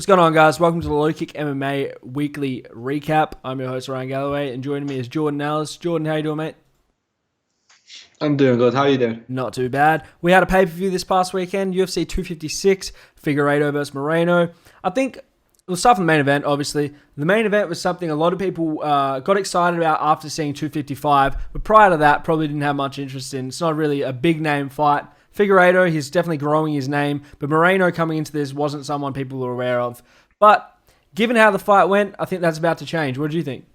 What's going on, guys? Welcome to the LowKick MMA weekly recap. I'm your host, Ryan Galloway, and joining me is Jordan Ellis. Jordan, how you doing, mate? I'm doing good. How are you doing? Not too bad. We had a pay-per-view this past weekend, UFC 256, Figueiredo versus Moreno. I think we'll start from the main event, obviously. The main event was something a lot of people got excited about after seeing 255, but prior to that, probably didn't have much interest in. It's not really a big-name fight. Figueiredo, he's definitely growing his name, but Moreno coming into this wasn't someone people were aware of. But given how the fight went, I think that's about to change. What do you think?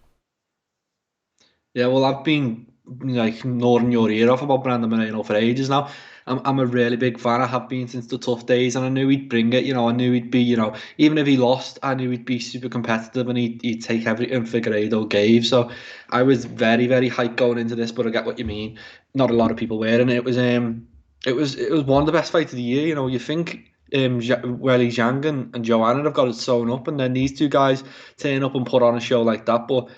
Yeah, well, I've been nodding your ear off about Brandon Moreno for ages now. I'm a really big fan. I have been since the tough days, and I knew he'd bring it. I knew he'd be, even if he lost, I knew he'd be super competitive and he'd take everything Figueiredo gave. So I was very, very hyped going into this, but I get what you mean. Not a lot of people were, and it was one of the best fights of the year. You think Weili Zhang and Joanna have got it sewn up, and then these two guys turn up and put on a show like that. But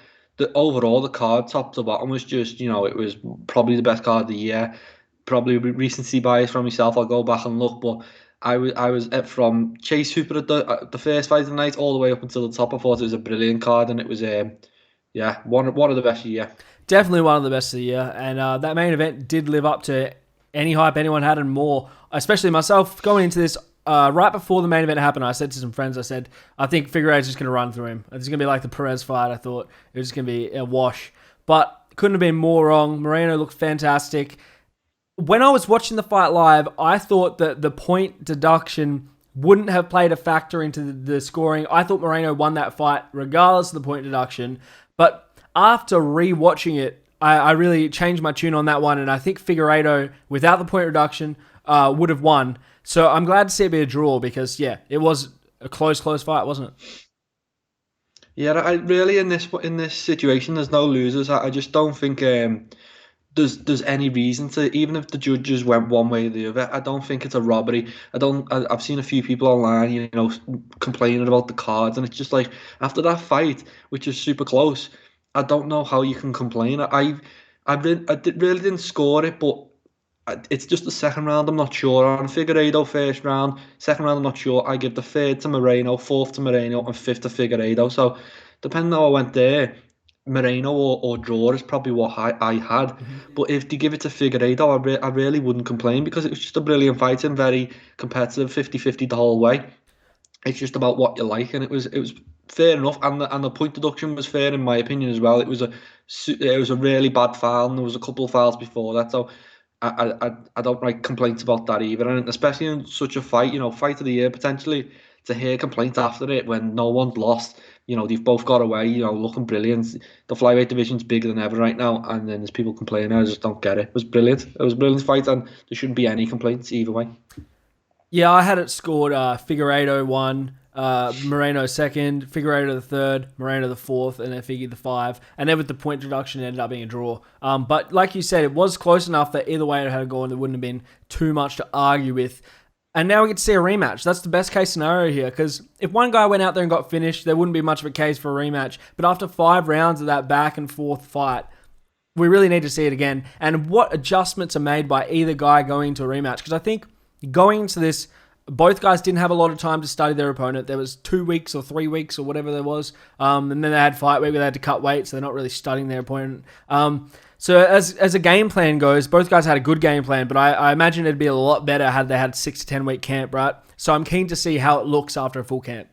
overall, the card top to bottom was just, it was probably the best card of the year. Probably recency bias from myself. I'll go back and look, but I was from Chase Hooper at the first fight of the night all the way up until the top. I thought it was a brilliant card, and it was one of the best of the year. Definitely one of the best of the year, and that main event did live up to any hype anyone had and more, especially myself going into this. Right before the main event happened, I said to some friends, I think Figueiredo's just going to run through him. It's going to be like the Perez fight. I thought it was just going to be a wash. But couldn't have been more wrong. Moreno looked fantastic. When I was watching the fight live, I thought that the point deduction wouldn't have played a factor into the scoring. I thought Moreno won that fight regardless of the point deduction. But after re-watching it, I really changed my tune on that one, and I think Figueiredo, without the point reduction, would have won. So I'm glad to see it be a draw because, yeah, it was a close fight, wasn't it? Yeah, I really in this situation, there's no losers. I just don't think there's any reason to, even if the judges went one way or the other. I don't think it's a robbery. I've seen a few people online, complaining about the cards, and it's just like after that fight, which is super close, I don't know how you can complain. Really didn't score it, but it's just the second round I'm not sure on. Figueiredo first round, second round I'm not sure. I give the third to Moreno, fourth to Moreno, and fifth to Figueiredo. So depending on how I went there, Moreno or draw is probably what I had. But if they give it to Figueiredo, I really wouldn't complain because it was just a brilliant fight and very competitive, 50-50 the whole way. It's just about what you like, and it was fair enough, and the point deduction was fair in my opinion as well. It was a really bad foul, and there was a couple of fouls before that, so I don't like complaints about that either, and especially in such a fight, fight of the year potentially, to hear complaints after it when no one's lost. They've both got away, looking brilliant. The flyweight division's bigger than ever right now, and then there's people complaining. I just don't get it. It was brilliant. It was a brilliant fight, and there shouldn't be any complaints either way. Yeah, I had it scored Figueiredo 1, Moreno 2nd, Figueiredo the 3rd, Moreno the 4th, and then Figgy the 5. And then with the point deduction, it ended up being a draw. But like you said, it was close enough that either way it had gone, there wouldn't have been too much to argue with. And now we get to see a rematch. That's the best case scenario here, because if one guy went out there and got finished, there wouldn't be much of a case for a rematch. But after 5 rounds of that back and forth fight, we really need to see it again. And what adjustments are made by either guy going into a rematch? Because I think going into this, both guys didn't have a lot of time to study their opponent. There was 2 weeks or 3 weeks or whatever there was. And then they had fight week where they had to cut weight, so they're not really studying their opponent. So as a game plan goes, both guys had a good game plan, but I imagine it'd be a lot better had they had 6 to 10 week camp, right? So I'm keen to see how it looks after a full camp.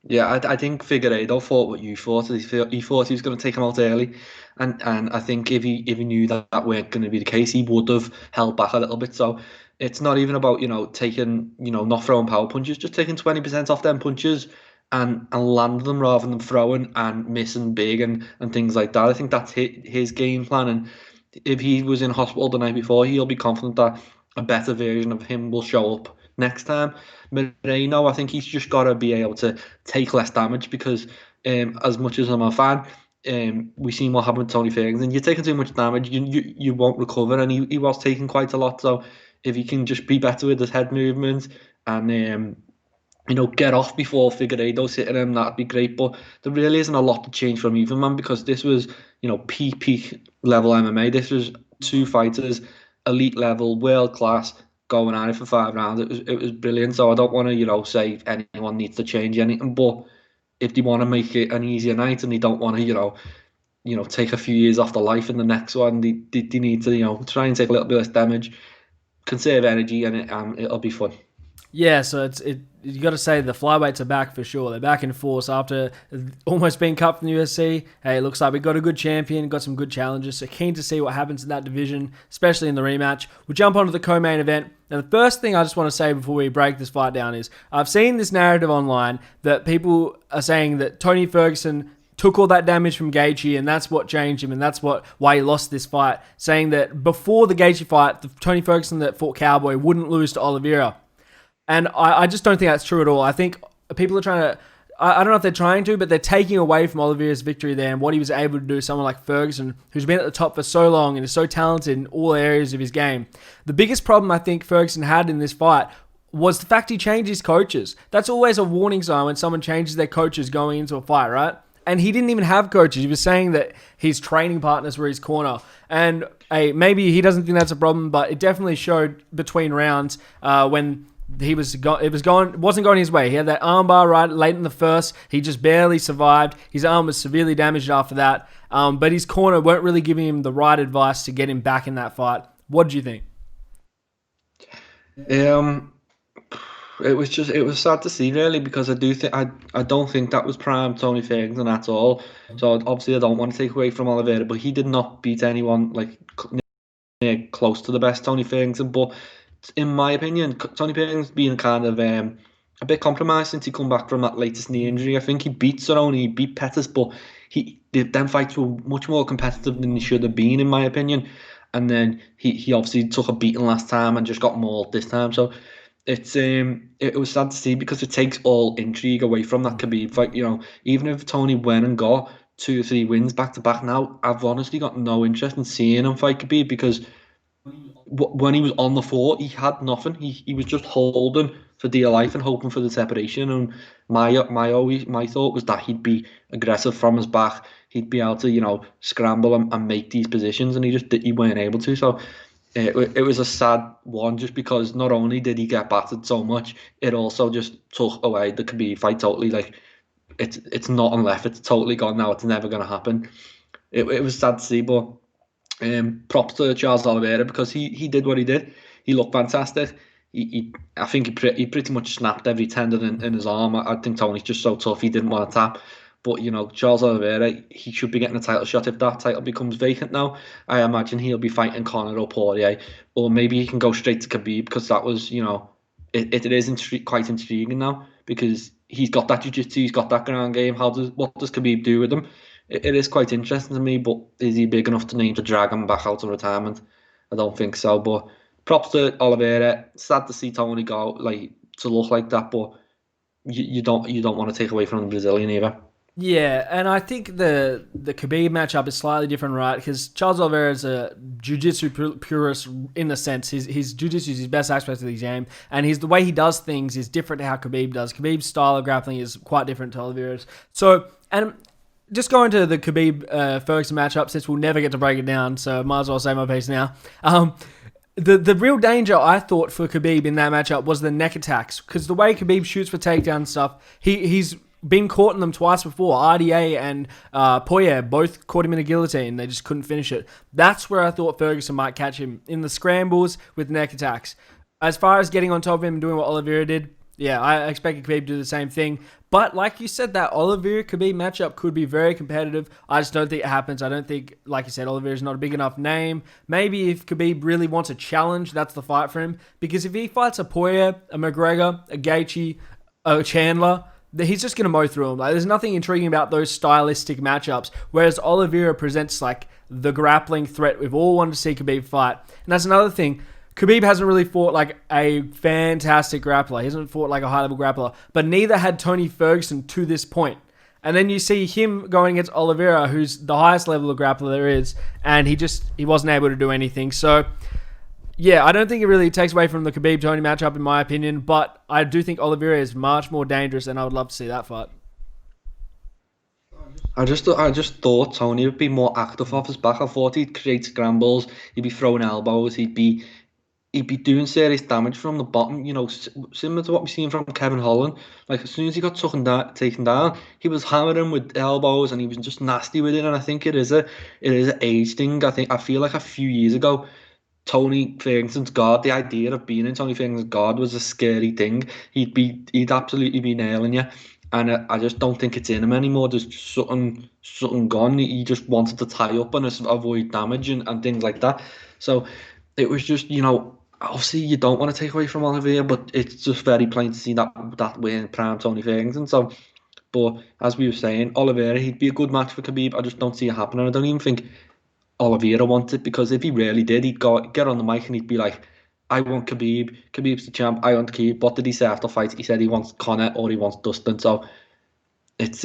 Yeah, I think Figueiredo thought what you thought. He thought he was going to take him out early, and I think if he knew that weren't going to be the case, he would have held back a little bit. So it's not even about taking not throwing power punches, just taking 20% off them punches and land them rather than throwing and missing big and things like that. I think that's his game plan. And if he was in hospital the night before, he'll be confident that a better version of him will show up next time. Moreno, I think he's just got to be able to take less damage because as much as I'm a fan, we've seen what happened with Tony Ferguson. You're taking too much damage, you won't recover, and he was taking quite a lot. So if he can just be better with his head movement and get off before Figueiredo's hitting him, that'd be great. But there really isn't a lot to change from either man because this was peak level MMA. This was two fighters, elite level, world class, going at it for 5 rounds. It was brilliant. So I don't want to, say anyone needs to change anything. But if they want to make it an easier night and they don't want to, take a few years off the life in the next one, they need to, try and take a little bit less damage, conserve energy, and it'll be fun. Yeah, so you got to say the flyweights are back for sure. They're back in force after almost being cut from the UFC. Hey, it looks like we got a good champion, got some good challengers. So keen to see what happens in that division, especially in the rematch. We'll jump onto the co-main event. Now, the first thing I just want to say before we break this fight down is I've seen this narrative online that people are saying that Tony Ferguson took all that damage from Gaethje, and that's what changed him, and that's why he lost this fight. Saying that before the Gaethje fight, the Tony Ferguson that fought Cowboy wouldn't lose to Oliveira. And I just don't think that's true at all. I think people are trying to... I don't know if they're trying to, but they're taking away from Oliveira's victory there and what he was able to do. Someone like Ferguson, who's been at the top for so long and is so talented in all areas of his game. The biggest problem I think Ferguson had in this fight was the fact he changed his coaches. That's always a warning sign when someone changes their coaches going into a fight, right? And he didn't even have coaches. He was saying that his training partners were his corner. And maybe he doesn't think that's a problem, but it definitely showed between rounds when... it wasn't going his way. He had that armbar right late in the first. He just barely survived. His arm was severely damaged after that. But his corner weren't really giving him the right advice to get him back in that fight. What do you think? It was sad to see really, because I don't think that was prime Tony Ferguson at all. So obviously I don't want to take away from Oliveira, but he did not beat anyone like near close to the best Tony Ferguson. But in my opinion, Tony Berna's been kind of a bit compromised since he come back from that latest knee injury. I think he beat Cerrone, he beat Pettis, but them fights were much more competitive than they should have been, in my opinion. And then he obviously took a beating last time and just got mauled this time. So it was sad to see, because it takes all intrigue away from that Khabib fight. Even if Tony went and got 2 or 3 wins back to back now, I've honestly got no interest in seeing him fight Khabib, because when he was on the floor, he had nothing. He was just holding for dear life and hoping for the separation. And my thought was that he'd be aggressive from his back. He'd be able to scramble and make these positions, and he weren't able to. So it was a sad one, just because not only did he get battered so much, it also just took away the Khabib fight totally. Like it's not on left. It's totally gone now. It's never going to happen. It was sad to see, but. Props to Charles Oliveira, because he did what he did. He looked fantastic. I think he pretty much snapped every tendon in his arm. I think Tony's just so tough, he didn't want to tap. But Charles Oliveira, he should be getting a title shot if that title becomes vacant now. I imagine he'll be fighting Conor or Poirier, or maybe he can go straight to Khabib, because that was it is quite intriguing now, because he's got that jiu-jitsu, he's got that ground game. What does Khabib do with him? It is quite interesting to me, but is he big enough to drag him back out of retirement? I don't think so. But props to Oliveira. Sad to see Tony go to look like that, but you don't want to take away from the Brazilian either. Yeah, and I think the Khabib matchup is slightly different, right? Because Charles Oliveira is a jiu-jitsu purist in the sense his jiu-jitsu is his best aspect of the game, and the way he does things is different to how Khabib does. Khabib's style of grappling is quite different to Oliveira's. So, and just going to the Khabib-Ferguson matchup, since we'll never get to break it down, so might as well say my piece now. The real danger, I thought, for Khabib in that matchup was the neck attacks, because the way Khabib shoots for takedown and stuff, he's been caught in them twice before. RDA and Poirier both caught him in a guillotine. They just couldn't finish it. That's where I thought Ferguson might catch him, in the scrambles with neck attacks. As far as getting on top of him and doing what Oliveira did, yeah, I expected Khabib to do the same thing. But like you said, that Oliveira-Khabib matchup could be very competitive. I just don't think it happens. I don't think, like you said, Oliveira's not a big enough name. Maybe if Khabib really wants a challenge, that's the fight for him. Because if he fights a Poirier, a McGregor, a Gaethje, a Chandler, he's just going to mow through them. There's nothing intriguing about those stylistic matchups. Whereas Oliveira presents the grappling threat we've all wanted to see Khabib fight. And that's another thing. Khabib hasn't really fought a fantastic grappler. He hasn't fought a high-level grappler. But neither had Tony Ferguson to this point. And then you see him going against Oliveira, who's the highest level of grappler there is, and he wasn't able to do anything. So, yeah, I don't think it really takes away from the Khabib-Tony matchup, in my opinion, but I do think Oliveira is much more dangerous, and I would love to see that fight. I just thought Tony would be more active off his back. I thought he'd create scrambles, he'd be throwing elbows, he'd be he'd be doing serious damage from the bottom, similar to what we've seen from Kevin Holland. Like, as soon as he got taken down, he was hammering with elbows and he was just nasty with it. And I think it is a age thing. I feel like a few years ago, Tony Ferguson's guard, the idea of being in Tony Ferguson's guard was a scary thing. He'd absolutely be nailing you. And I just don't think it's in him anymore. There's just something gone. He just wanted to tie up and avoid damage and things like that. So it was just, obviously you don't want to take away from Oliveira, but it's just very plain to see that way in prime Tony Ferguson. So, but as we were saying, Oliveira, he'd be a good match for Khabib. I just don't see it happening. I don't even think Oliveira wanted, because if he really did, he'd get on the mic and he'd be like, I want Khabib. Khabib's the champ. I want Khabib. What did he say after fight? He said he wants Conor or he wants Dustin. So it's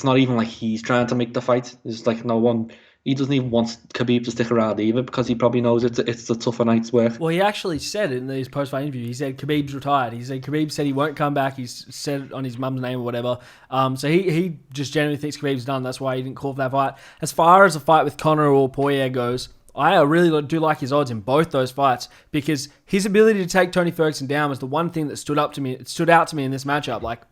not even like he's trying to make the fight. It's like no one. He doesn't even want Khabib to stick around either, because he probably knows it's a tougher night's work. Well, he actually said in his post-fight interview, he said Khabib's retired. He said Khabib said he won't come back. He's said it on his mum's name or whatever. So he just genuinely thinks Khabib's done. That's why he didn't call for that fight. As far as a fight with Conor or Poirier goes, I really do like his odds in both those fights, because his ability to take Tony Ferguson down was the one thing that stood out to me in this matchup. Like,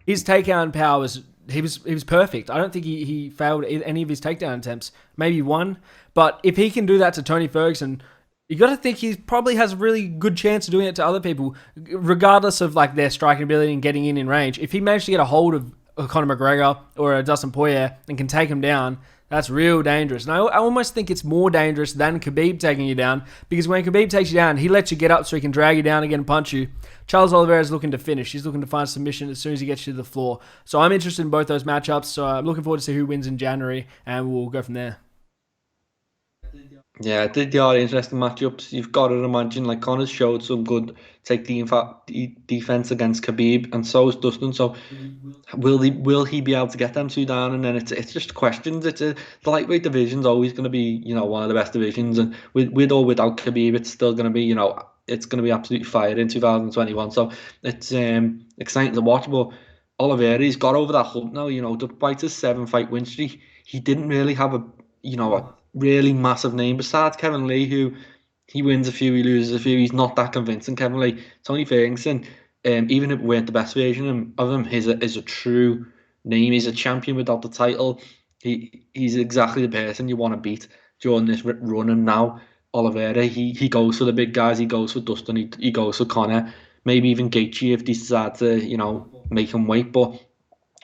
his takedown power was he was perfect. I don't think he failed any of his takedown attempts. Maybe one, but if he can do that to Tony Ferguson, you got to think he probably has a really good chance of doing it to other people, regardless of like their striking ability and getting in range. If he managed to get a hold of a Conor McGregor or a Dustin Poirier and can take him down, that's real dangerous. And I almost think it's more dangerous than Khabib taking you down, because when Khabib takes you down, he lets you get up so he can drag you down again and punch you. Charles Oliveira is looking to finish. He's looking to find submission as soon as he gets you to the floor. So I'm interested in both those matchups. So I'm looking forward to see who wins in January, and we'll go from there. Yeah, they are interesting matchups. You've got to imagine, like, Connor's showed some good defense against Khabib, and so is Dustin. So will he be able to get them two down? And then it's just questions. The lightweight division's always going to be, one of the best divisions, and with or without Khabib, it's still going to be, it's going to be absolutely fire in 2021. So it's exciting to watch. But Oliveira's got over that hump now. Despite his 7-fight win streak, he didn't really have a really massive name besides Kevin Lee, who he wins a few, he loses a few. He's not that convincing. Kevin Lee, Tony Ferguson, even if it weren't the best version of him, is a true name. He's a champion without the title. He's exactly the person you want to beat during this run. And now Oliveira, he goes for the big guys. He goes for Dustin. He goes for Conor. Maybe even Gaethje if they decide to make him wait. But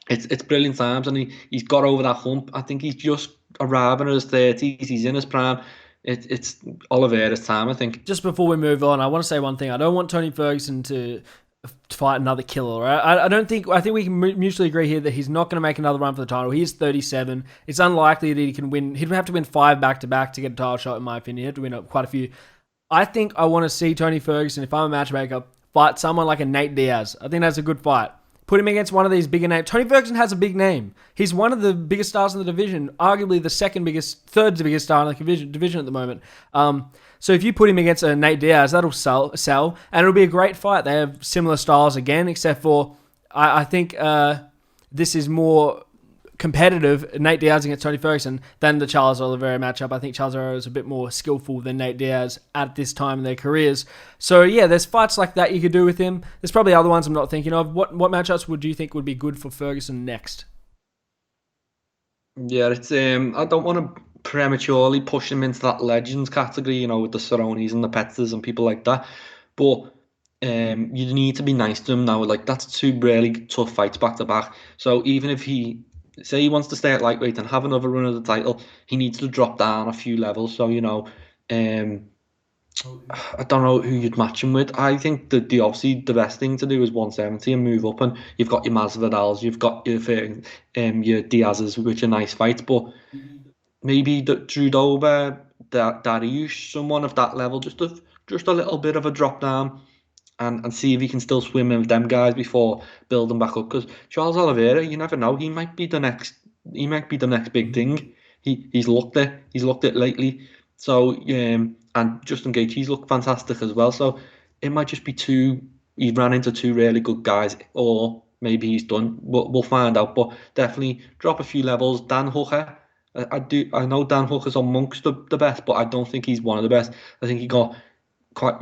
it's brilliant times, and he's got over that hump. I think he's just arriving in his 30s. He's in his prime. It's Oliveira's time, I think. Just before we move on, I want to say one thing. I don't want Tony Ferguson to fight another killer. Right? I think we can mutually agree here that he's not going to make another run for the title. He is 37. It's unlikely that he can win. He'd have to win 5 back-to-back to get a title shot, in my opinion. He'd have to win quite a few. I think I want to see Tony Ferguson, if I'm a matchmaker, fight someone like a Nate Diaz. I think that's a good fight. Put him against one of these bigger names. Tony Ferguson has a big name. He's one of the biggest stars in the division, arguably the third biggest star in the division at the moment. So if you put him against a Nate Diaz, that'll sell, and it'll be a great fight. They have similar styles again, except for I think this is more competitive, Nate Diaz against Tony Ferguson, than the Charles Oliveira matchup. I think Charles Oliveira is a bit more skillful than Nate Diaz at this time in their careers. So yeah, there's fights like that you could do with him. There's probably other ones I'm not thinking of. What matchups would you think would be good for Ferguson next? Yeah, it's I don't want to prematurely push him into that legends category, with the Cerrones and the Pettis and people like that. But you need to be nice to him now. Like, that's 2 really tough fights back to back. So even if he wants to stay at lightweight and have another run of the title, he needs to drop down a few levels. So I don't know who you'd match him with. I think that obviously the best thing to do is 170 and move up, and you've got your Masvidals, you've got your Diaz's, which are nice fights, but maybe the Drew Dober, Dariush, someone of that level, just a little bit of a drop down, and see if he can still swim in with them guys before building back up. Because Charles Oliveira, you never know, he might be the next big thing. He's looked it lately. So and Justin Gaethje's looked fantastic as well. So it might just be he ran into 2 really good guys, or maybe he's done. We'll find out. But definitely drop a few levels. Dan Hooker, I know Dan Hooker's amongst the best, but I don't think he's one of the best. I think he got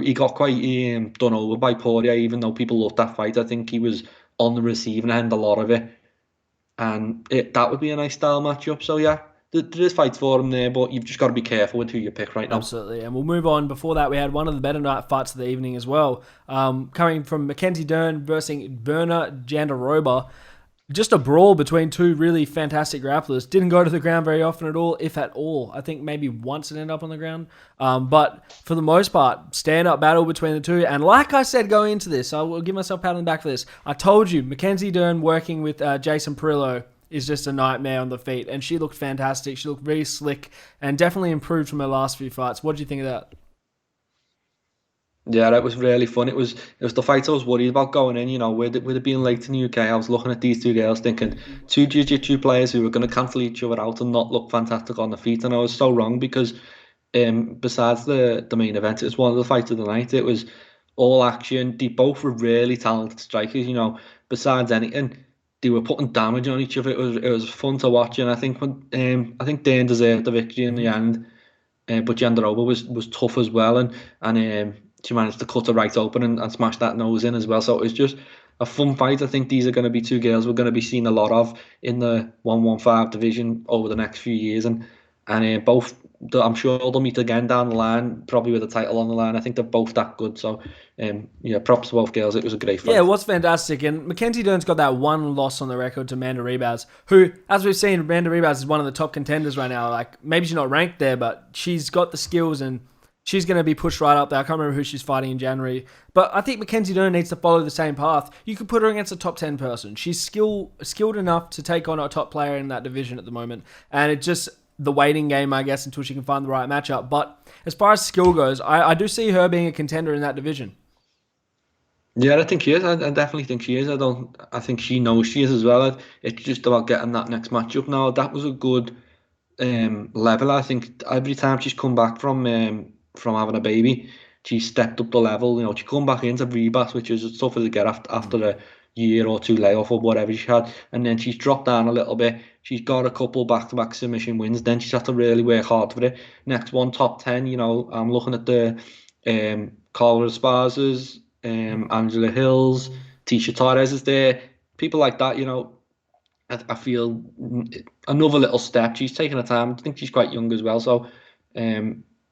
he got quite done over by Poirier, even though people loved that fight. I think he was on the receiving end a lot of it, and that would be a nice style matchup. So yeah, there is fights for him there, but you've just got to be careful with who you pick right now. Absolutely, and we'll move on. Before that, we had one of the better night fights of the evening as well, coming from Mackenzie Dern versus Berna Jandaroba. Just a brawl between two really fantastic grapplers. Didn't go to the ground very often at all, if at all. I think maybe once it ended up on the ground. But for the most part, stand-up battle between the two. And like I said going into this, I will give myself a pat on the back for this. I told you, Mackenzie Dern working with Jason Perillo is just a nightmare on the feet. And she looked fantastic. She looked very slick and definitely improved from her last few fights. What do you think of that? Yeah, that was really fun. It was the fight I was worried about going in. With it being late in the UK, I was looking at these two girls thinking two jiu-jitsu players who were going to cancel each other out and not look fantastic on the feet, and I was so wrong because besides the main event, it was one of the fights of the night. It was all action. They both were really talented strikers. Besides anything, they were putting damage on each other. It was fun to watch, and I think Dern deserved the victory in the end. But Jandaroba was tough as well, and she managed to cut her right open and smash that nose in as well. So it was just a fun fight. I think these are going to be two girls we're going to be seeing a lot of in the 115 division over the next few years, and both. I'm sure they'll meet again down the line, probably with a title on the line. I think they're both that good. So, yeah, props to both girls. It was a great fight. Yeah, it was fantastic. And Mackenzie Dern's got that one loss on the record to Amanda Rebounds, who, as we've seen, Amanda Rebounds is one of the top contenders right now. Like, maybe she's not ranked there, but she's got the skills and she's going to be pushed right up there. I can't remember who she's fighting in January. But I think Mackenzie Dern needs to follow the same path. You could put her against a top 10 person. She's skilled enough to take on a top player in that division at the moment. And it just the waiting game, I guess, until she can find the right matchup. But as far as skill goes, I do see her being a contender in that division. Yeah, I think she is. I definitely think she is. I think she knows she is as well. It's just about getting that next matchup now. That was a good level. I think every time she's come back from having a baby, she's stepped up the level. She come back into rebats, which is tougher to get after a year or two layoff or whatever she had, and then she's dropped down a little bit. She's got a couple back-to-back submission wins. Then she's had to really work hard for it. Next one, top 10. I'm looking at the Carla Esparzas, Angela Hills, Tisha Torres is there. People like that. I feel another little step. She's taking her time. I think she's quite young as well, so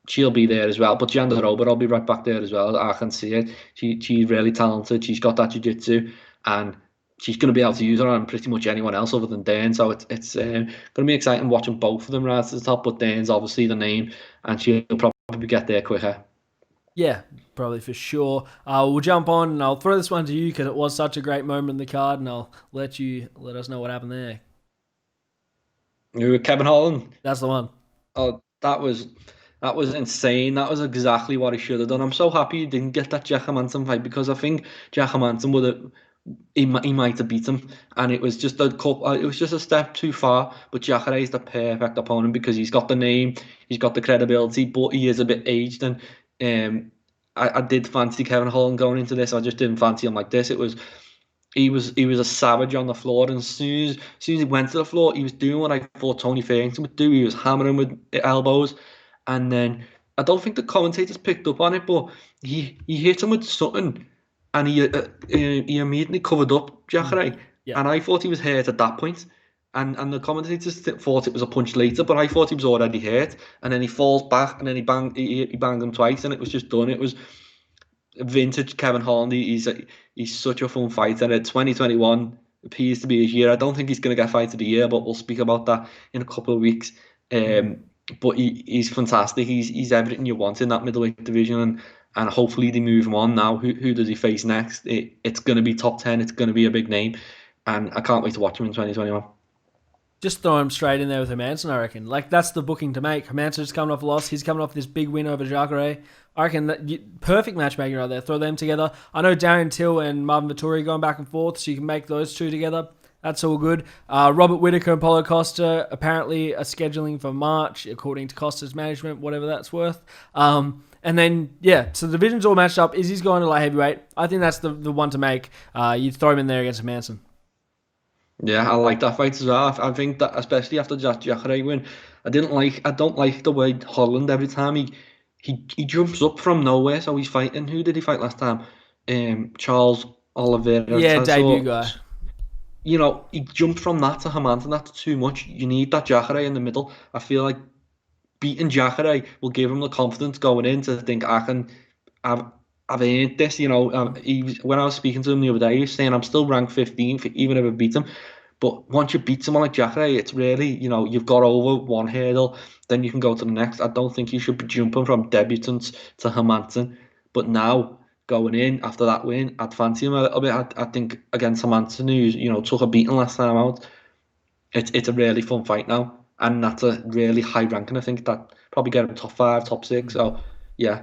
she'll be there as well. But Jandaroba, I'll be right back there as well. I can see it. She's really talented. She's got that jiu-jitsu, and she's going to be able to use her on pretty much anyone else other than Dern. So it's going to be exciting watching both of them right to the top. But Dern's obviously the name, and she'll probably get there quicker. Yeah, probably for sure. We'll jump on, and I'll throw this one to you because it was such a great moment in the card, and I'll let us know what happened there. You were Kevin Holland. That's the one. Oh, that was insane. That was exactly what he should have done. I'm so happy he didn't get that Jack Hermansson fight because I think Jack Hermansson would have. He might have beat him, and it was just a step too far. But Jacare is the perfect opponent because he's got the name, he's got the credibility, but he is a bit aged. And I did fancy Kevin Holland going into this. I just didn't fancy him like this. He was a savage on the floor, and as soon as he went to the floor, he was doing what I thought Tony Ferguson would do. He was hammering with elbows, and then I don't think the commentators picked up on it, but he hit him with something. And he immediately covered up Jacare, and I thought he was hurt at that point. And the commentators thought it was a punch later, but I thought he was already hurt. And then he falls back, and then he banged him twice, and it was just done. It was vintage Kevin Holland. He's such a fun fighter. 2021 appears to be his year. I don't think he's going to get fight of the year, but we'll speak about that in a couple of weeks. But he's fantastic. He's everything you want in that middleweight division, and hopefully they move him on now. Who does he face next? It's going to be top 10. It's going to be a big name, and I can't wait to watch him in 2021. Just throw him straight in there with Hermansson, I reckon. Like, that's the booking to make. Hermansson's coming off a loss. He's coming off this big win over Jacare. I reckon perfect matchmaking right there. Throw them together. I know Darren Till and Marvin Vettori going back and forth, so you can make those two together. That's all good. Robert Whittaker and Polo Costa apparently are scheduling for March, according to Costa's management, whatever that's worth. And then, so the division's all matched up. Izzy's going to light heavyweight. I think that's the one to make. You throw him in there against Hermansson. Yeah, I like that fight as well. I think that especially after Jacare win, I don't like the way Holland every time he jumps up from nowhere. So he's fighting. Who did he fight last time? Charles Oliveira. Yeah, debut So guy. he jumped from that to Hermanson. That's too much. You need that Jacare in the middle. I feel like beating Jacare will give him the confidence going in to think I can. I've I've earned this. When I was speaking to him the other day, he was saying I'm still ranked 15th even if I beat him. But once you beat someone like Jacare, it's really, you've got over one hurdle, then you can go to the next. I don't think you should be jumping from debutants to Hermanson. But now, going in after that win, I'd fancy him a little bit. I think against Hermanson, who's, took a beating last time out, it's a really fun fight now. And that's a really high ranking. I think that probably get him top 5, top 6. So, yeah.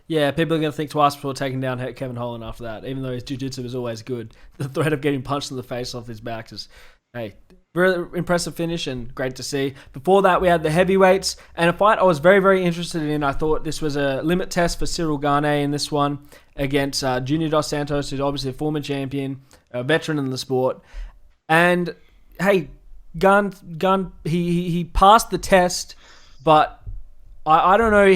Yeah, people are going to think twice before taking down Kevin Holland after that, even though his jiu-jitsu is always good. The threat of getting punched in the face off his back is, hey, very impressive finish and great to see. Before that, we had the heavyweights and a fight I was very, very interested in. I thought this was a limit test for Cyril Gane in this one against Junior Dos Santos, who's obviously a former champion, a veteran in the sport. And, hey, Gun, he passed the test, but I don't know.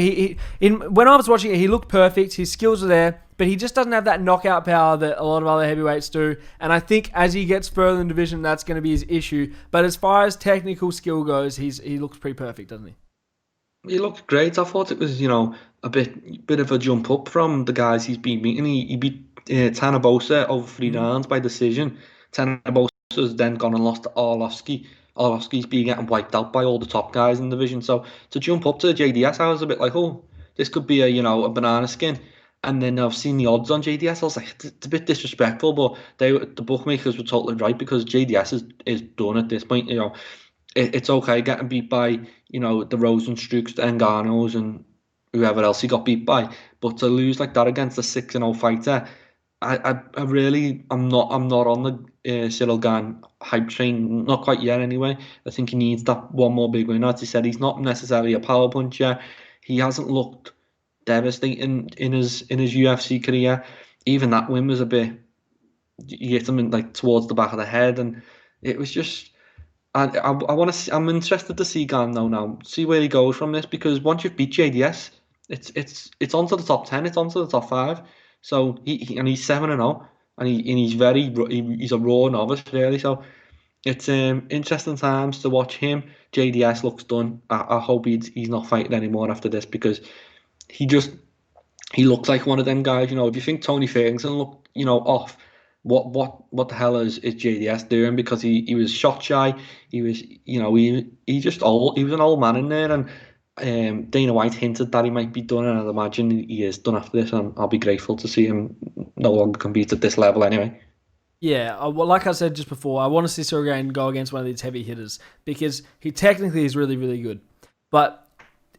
When I was watching it, he looked perfect. His skills are there, but he just doesn't have that knockout power that a lot of other heavyweights do. And I think as he gets further in the division, that's going to be his issue. But as far as technical skill goes, he looks pretty perfect, doesn't he? He looked great. I thought it was, a bit of a jump up from the guys he's been meeting. He beat Tanabosa over 3 rounds by decision. Tanabosa's then gone and lost to Arlovsky. Arlovsky's been getting wiped out by all the top guys in the division. So to jump up to JDS, I was a bit like, oh, this could be a banana skin. And then I've seen the odds on JDS. I was like, it's a bit disrespectful, but the bookmakers were totally right because JDS is done at this point. It's okay getting beat by, the Rosenstrucks, the Ngannou's, and whoever else he got beat by. But to lose like that against a 6-0 fighter, I'm not on the Cyril Gane hype train, not quite yet anyway. I think he needs that one more big win. As he said, he's not necessarily a power puncher. He hasn't looked devastating in his UFC career. Even that win was a bit, you hit him like towards the back of the head, and it was just. I want to. I'm interested to see Gane now. See where he goes from this because once you've beat JDS, it's onto the top 10. It's onto the top 5. So and he's 7-0, and he's a raw novice really. So it's interesting times to watch him. JDS looks done. I hope he's not fighting anymore after this because he just he looks like one of them guys. If you think Tony Ferguson looked off, what the hell is JDS doing? Because he was shot shy. He was he just old. He was an old man in there, and Dana White hinted that he might be done, and I'd imagine he is done after this. And I'll be grateful to see him no longer compete at this level anyway. Yeah, well, like I said just before, I want to see Cyril Gane go against one of these heavy hitters because he technically is really, really good. But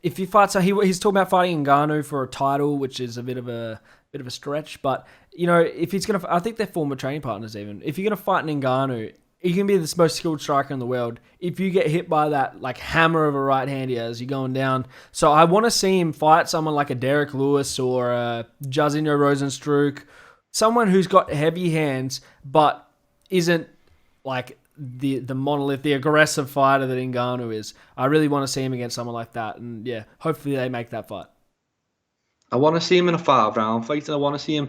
if you fight, so he's talking about fighting Ngannou for a title, which is a bit of a stretch. But if he's gonna, I think they're former training partners. Even if you're gonna fight Ngannou, he can be the most skilled striker in the world. If you get hit by that like hammer of a right hand he has, you're going down. So I want to see him fight someone like a Derek Lewis or a Jairzinho Rozenstruik, someone who's got heavy hands but isn't like the monolith, the aggressive fighter that Ngannou is. I really want to see him against someone like that, and yeah, hopefully they make that fight. I want to see him in a 5-round fight, and I want to see him.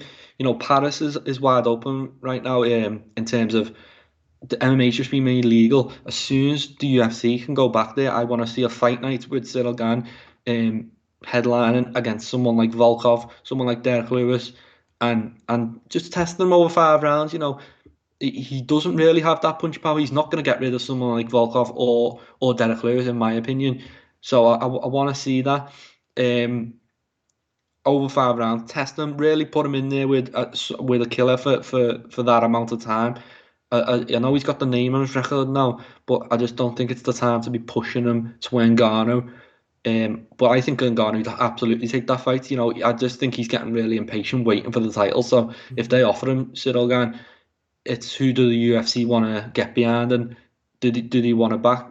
Paris is wide open right now. In terms of the MMA just being made legal. As soon as the UFC can go back there, I want to see a fight night with Cyril Gane, headlining against someone like Volkov, someone like Derek Lewis, and just test them over 5 rounds. He doesn't really have that punch power. He's not going to get rid of someone like Volkov or Derek Lewis, in my opinion. So I want to see that. Over 5 rounds, test him, really put him in there with a killer for that amount of time. I know he's got the name on his record now, but I just don't think it's the time to be pushing him to Ngannou. But I think Ngannou would absolutely take that fight. I just think he's getting really impatient waiting for the title. So if they offer him Cyril Gane, it's who do the UFC want to get behind, and did he want to back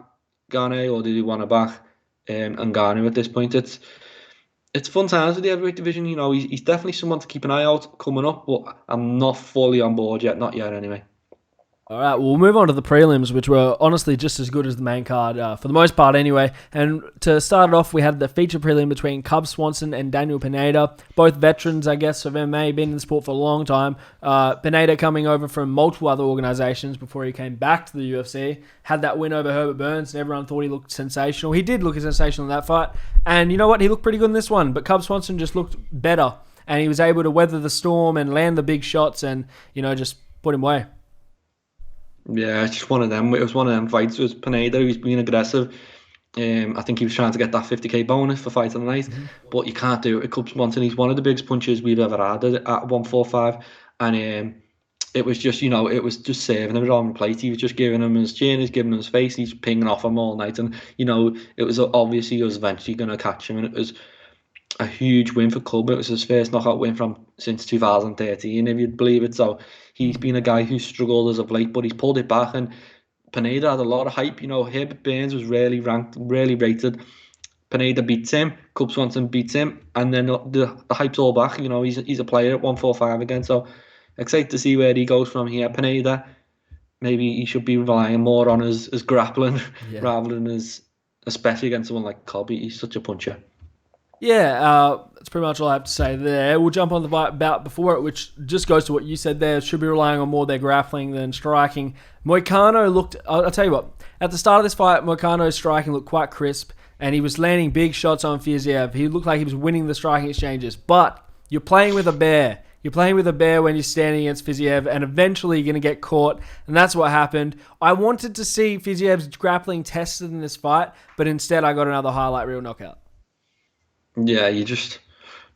Gane or did he want to back Ngannou at this point? It's fun times with the heavyweight division. He's definitely someone to keep an eye out coming up, but I'm not fully on board yet. Not yet, anyway. All right, well, we'll move on to the prelims, which were honestly just as good as the main card, for the most part anyway. And to start it off, we had the feature prelim between Cub Swanson and Daniel Pineda, both veterans, I guess, of MMA, been in the sport for a long time. Pineda coming over from multiple other organizations before he came back to the UFC, had that win over Herbert Burns, and everyone thought he looked sensational. He did look sensational in that fight, and you know what? He looked pretty good in this one, but Cub Swanson just looked better, and he was able to weather the storm and land the big shots and, just put him away. Yeah, it's just one of them. It was one of them fights. It was Pineda who's being aggressive. I think he was trying to get that 50k bonus for fight of the night, but you can't do it. Cub Swanson, he's one of the biggest punches we've ever had at 145, and it was just, it was just serving him on the plate. He was just giving him his chin, he's giving him his face, he's pinging off him all night, and it was obviously he was eventually going to catch him, and it was a huge win for Cub. It was his first knockout win since 2013, if you'd believe it. So he's been a guy who's struggled as of late, but he's pulled it back. And Pineda had a lot of hype. Herbert Burns was really ranked, really rated. Pineda beats him, Cub Swanson beats him, and then the hype's all back. He's a player at 145 again. So excited to see where he goes from here. Pineda, maybe he should be relying more on his grappling rather than especially against someone like Cub. He's such a puncher. Yeah, that's pretty much all I have to say there. We'll jump on the bout before it, which just goes to what you said there. Should be relying on more their grappling than striking. Moicano looked, I'll tell you what, at the start of this fight, Moicano's striking looked quite crisp, and he was landing big shots on Fiziev. He looked like he was winning the striking exchanges, but you're playing with a bear. You're playing with a bear when you're standing against Fiziev, and eventually you're going to get caught, and that's what happened. I wanted to see Fiziev's grappling tested in this fight, but instead I got another highlight reel knockout. Yeah,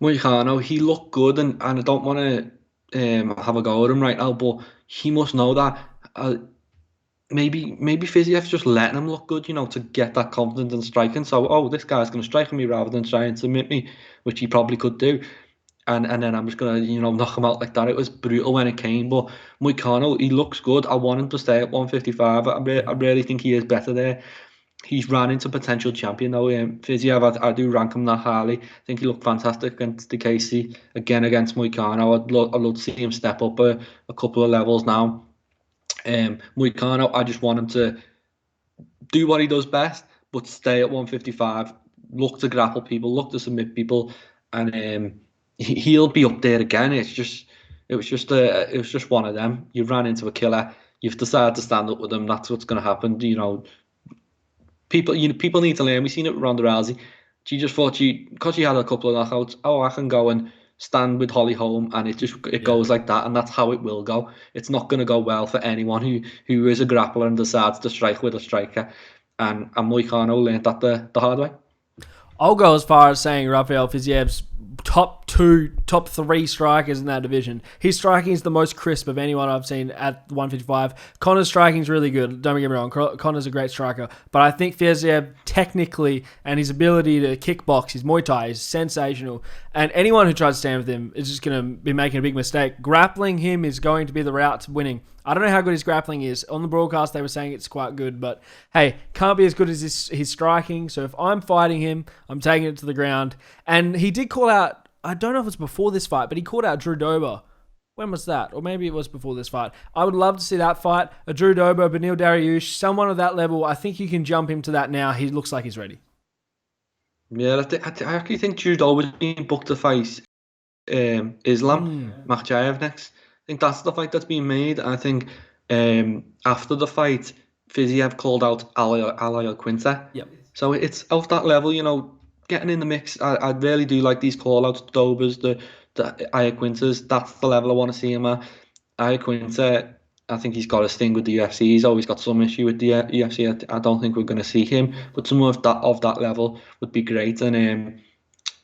Moicano, he looked good, and I don't want to have a go at him right now, but he must know that maybe Fiziev's just letting him look good, to get that confidence in striking. So, this guy's going to strike me rather than try and submit me, which he probably could do. And then I'm just going to, knock him out like that. It was brutal when it came, but Moicano, he looks good. I want him to stay at 155. I really think he is better there. He's ran into potential champion though. Fiziev, I do rank him that highly. I think he looked fantastic against Casey. Again against Moicano. I'd love to see him step up a couple of levels now. Moicano, I just want him to do what he does best, but stay at 155. Look to grapple people, look to submit people, and he'll be up there again. It was just one of them. You ran into a killer. You've decided to stand up with him. That's what's going to happen. People need to learn. We've seen it with Ronda Rousey. She just thought because she had a couple of knockouts, I can go and stand with Holly Holm, and it goes like that, and that's how it will go. It's not going to go well for anyone who is a grappler and decides to strike with a striker. And Moicano learned that the hard way. I'll go as far as saying Rafael Fiziev's top 3 strikers in that division. His striking is the most crisp of anyone I've seen at 155. Connor's striking is really good. Don't get me wrong. Connor's a great striker. But I think Fiziev technically and his ability to kickbox, his Muay Thai is sensational. And anyone who tries to stand with him is just going to be making a big mistake. Grappling him is going to be the route to winning. I don't know how good his grappling is. On the broadcast, they were saying it's quite good, but hey, can't be as good as his striking. So if I'm fighting him, I'm taking it to the ground. And he did call out, I don't know if it's before this fight, but he called out Drew Dober. When was that? Or maybe it was before this fight. I would love to see that fight. A Drew Dober, Beneil Dariush, someone of that level. I think you can jump into that now. He looks like he's ready. Yeah, I actually think Drew Dober's being booked to fight Islam Makhachev next. I think that's the fight that's being made. I think after the fight, Fiziev called out Ali Quinta. Yep. So it's of that level, getting in the mix. I really do like these call-outs, Dobers, the Iaquintas. That's the level I want to see him at. Iaquinta, I think he's got a sting with the UFC. He's always got some issue with the UFC. I don't think we're going to see him, but some of that level would be great. And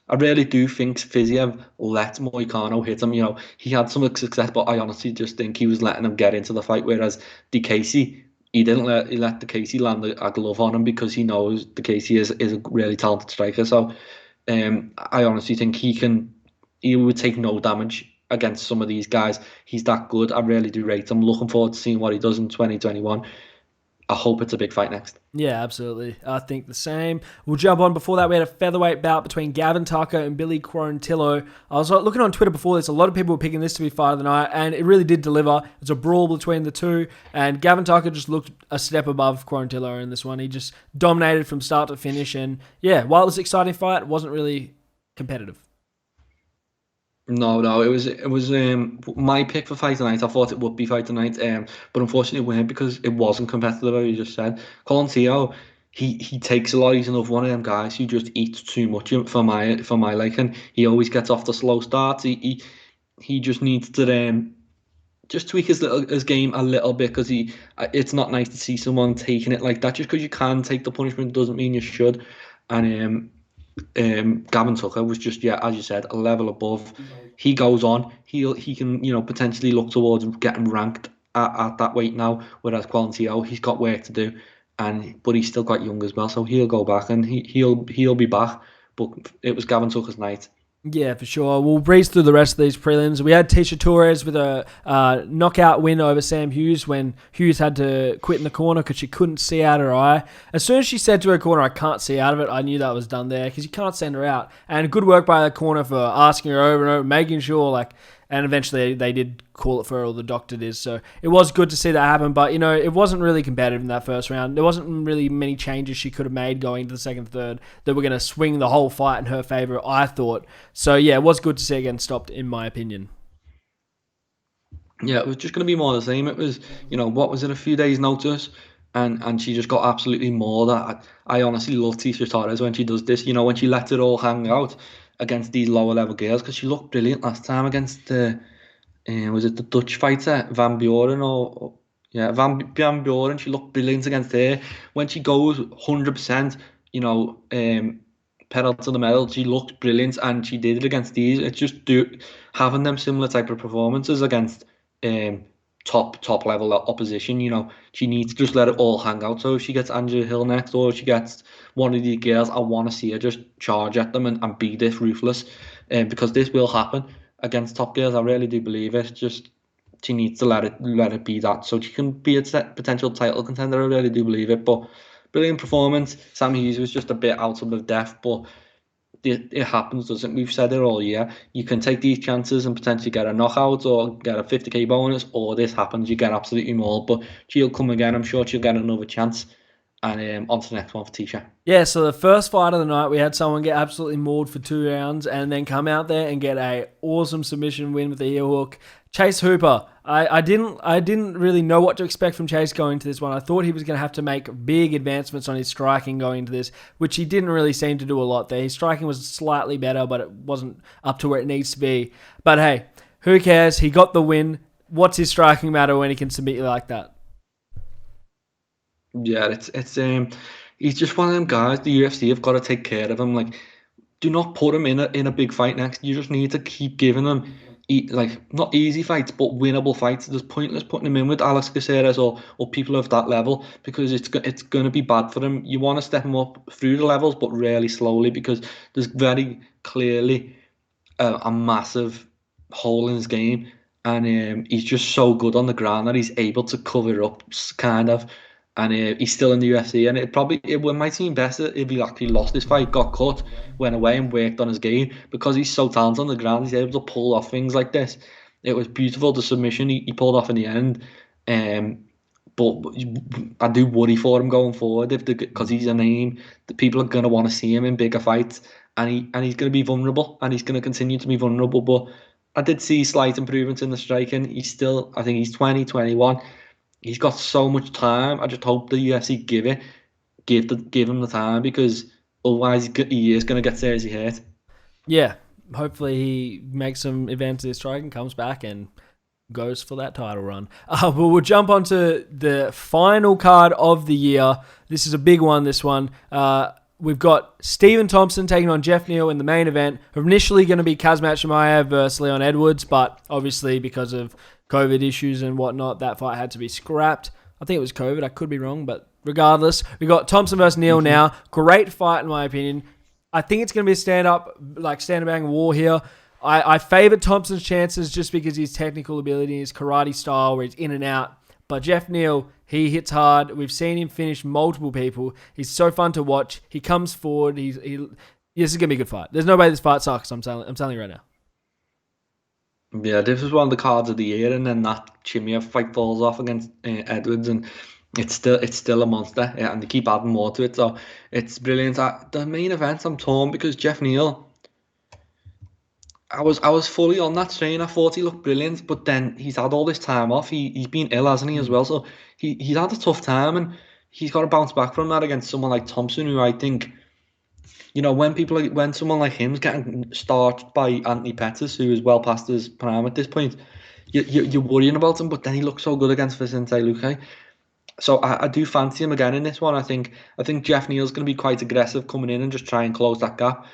I really do think Fiziev let Moicano hit him. He had some success, but I honestly just think he was letting him get into the fight. Whereas DeCasey, he let DeCasey land a glove on him because he knows DeCasey is a really talented striker. So I honestly think he would take no damage against some of these guys. He's that good. I really do rate him. Looking forward to seeing what he does in 2021. I hope it's a big fight next. Yeah, absolutely. I think the same. We'll jump on. Before that, we had a featherweight bout between Gavin Tucker and Billy Quarantillo. I was looking on Twitter before this. A lot of people were picking this to be fight of the night, and it really did deliver. It's a brawl between the two, and Gavin Tucker just looked a step above Quarantillo in this one. He just dominated from start to finish, and yeah, while it was an exciting fight, it wasn't really competitive. No, it was my pick for fight tonight. I thought it would be fight tonight, but unfortunately it weren't because it wasn't competitive. As you just said, Quarantillo, he takes a lot. He's another one of them guys who just eats too much for my liking. He always gets off the slow starts. He just needs to just tweak his game a little bit because it's not nice to see someone taking it like that. Just because you can take the punishment doesn't mean you should. And Gavin Tucker was just, yeah, as you said, a level above. He goes on. He can potentially look towards getting ranked at that weight now. Whereas Quarantillo, he's got work to do, but he's still quite young as well, so he'll go back and he'll be back. But it was Gavin Tucker's night. Yeah, for sure. We'll breeze through the rest of these prelims. We had Tisha Torres with a knockout win over Sam Hughes when Hughes had to quit in the corner because she couldn't see out her eye. As soon as she said to her corner, "I can't see out of it," I knew that was done there because you can't send her out. And good work by the corner for asking her over and over, making sure, and eventually they did call it for her, or the doctor did. So it was good to see that happen. But, it wasn't really competitive in that first round. There wasn't really many changes she could have made going into the second, third that were going to swing the whole fight in her favor, I thought. So, yeah, it was good to see it getting stopped, in my opinion. Yeah, it was just going to be more of the same. It was, what was it, a few days' notice, and she just got absolutely mauled. I honestly love Tisha Torres when she does this. When she lets it all hang out against these lower level girls, because she looked brilliant last time against was it the Dutch fighter Van Buren Van Buren? She looked brilliant against her when she goes 100%. Pedal to the metal. She looked brilliant, and she did it against these. It's just having them similar type of performances against top level opposition. She needs to just let it all hang out. So if she gets Angela Hill next, or if she gets one of these girls, I want to see her just charge at them and be this ruthless. Because this will happen against top girls. I really do believe it. Just she needs to let it be that, so she can be a potential title contender. I really do believe it. But brilliant performance. Sam Hughes was just a bit out of the depth, but it happens, doesn't it? We've said it all year. You can take these chances and potentially get a knockout or get a 50k bonus, or this happens, you get absolutely mauled. But she'll come again. I'm sure she'll get another chance. And on to the next one for Tisha. Yeah, so the first fight of the night, we had someone get absolutely mauled for 2 rounds and then come out there and get a awesome submission win with the heel hook. Chase Hooper. I didn't really know what to expect from Chase going into this one. I thought he was going to have to make big advancements on his striking going into this, which he didn't really seem to do a lot there. His striking was slightly better, but it wasn't up to where it needs to be. But hey, who cares? He got the win. What's his striking matter when he can submit you like that? Yeah, it's he's just one of them guys. The UFC have got to take care of him. Do not put him in a big fight next. You just need to keep giving him not easy fights, but winnable fights. There's pointless putting him in with Alex Caceres or people of that level, because it's going to be bad for him. You want to step him up through the levels, but really slowly, because there's very clearly a massive hole in his game, and he's just so good on the ground that he's able to cover up, kind of. And he's still in the UFC, and it might seem better if he actually lost this fight, got cut, went away and worked on his game, because he's so talented on the ground. He's able to pull off things like this. It was beautiful, the submission he pulled off in the end. But I do worry for him going forward, because he's a name that people are going to want to see him in bigger fights, and he's going to be vulnerable, and he's going to continue to be vulnerable. But I did see slight improvements in the striking. I think he's 20, 21. He's got so much time. I just hope the UFC give him the time, because otherwise he is going to get seriously hurt. Yeah, hopefully he makes some advances in his striking, comes back and goes for that title run. But we'll jump onto the final card of the year. This is a big one, this one. We've got Stephen Thompson taking on Geoff Neal in the main event. Initially going to be Kazmat Chimaev versus Leon Edwards, but obviously because of COVID issues and whatnot, that fight had to be scrapped. I think it was COVID. I could be wrong, but regardless, we got Thompson versus Neal now. Great fight, in my opinion. I think it's going to be a stand-up bang war here. I favor Thompson's chances just because his technical ability, his karate style, where he's in and out. But Geoff Neal, he hits hard. We've seen him finish multiple people. He's so fun to watch. He comes forward. This is gonna be a good fight. There's no way this fight sucks. I'm telling you right now. Yeah, this was one of the cards of the year, and then that Chimaev fight falls off against Edwards, and it's still a monster, yeah, and they keep adding more to it, so it's brilliant. The main event, I'm torn because Geoff Neal, I was fully on that train. I thought he looked brilliant, but then he's had all this time off. He's been ill, hasn't he, as well? So he's had a tough time, and he's got to bounce back from that against someone like Thompson, who I think, when someone like him's getting starched by Anthony Pettis, who is well past his prime at this point, you're worrying about him. But then he looks so good against Vicente Luque. So I do fancy him again in this one. I think Geoff Neal's going to be quite aggressive coming in and just try and close that gap.